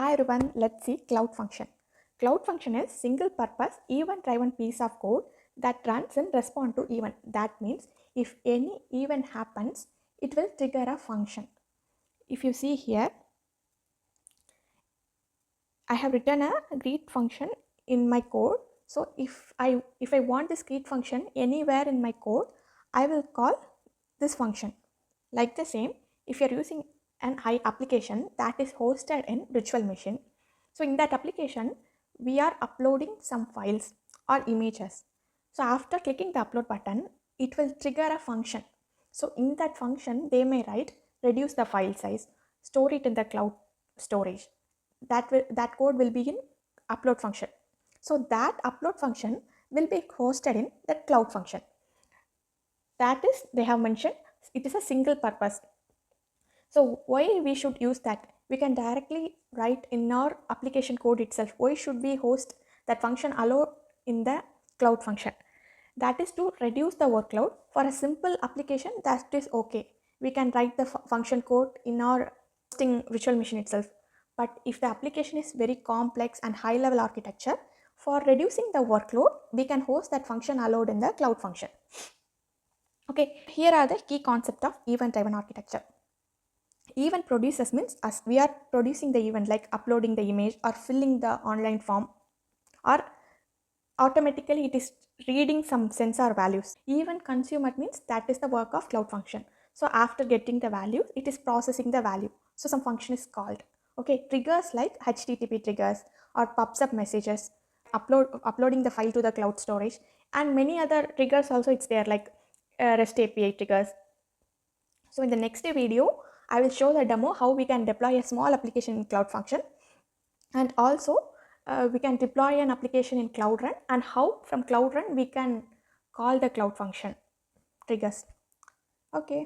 Hi everyone, let's see cloud function. Cloud function is single purpose event driven piece of code that runs in response to event. That means if any event happens, it will trigger a function. If you see here, I have written a greet function in my code. So if I want this greet function anywhere in my code, I will call this function. Like the same, if you're using an high application that is hosted in virtual machine, so in that application, we are uploading some files or images. So after clicking the upload button, it will trigger a function. So in that function, they may write reduce the file size, store it in the cloud storage. That code will be in upload function. So that upload function will be hosted in that cloud function. That is, they have mentioned it is a single purpose. So why we should use that? We can directly write in our application code itself. Why should we host that function allowed in the cloud function? That is to reduce the workload. For a simple application, that is okay. We can write the function code in our hosting virtual machine itself. But if the application is very complex and high level architecture, for reducing the workload, we can host that function allowed in the cloud function. Okay, here are the key concept of event driven architecture. Event producers means as we are producing the event, like uploading the image or filling the online form, or automatically it is reading some sensor values. Event consumer means that is the work of cloud function. So after getting the value, it is processing the value. So some function is called. Okay, triggers like HTTP triggers or pops up messages, uploading the file to the cloud storage, and many other triggers also it's there, like REST API triggers. So in the next video, I will show the demo how we can deploy a small application in Cloud Function, and also we can deploy an application in Cloud Run, and how from Cloud Run we can call the Cloud Function triggers. Okay.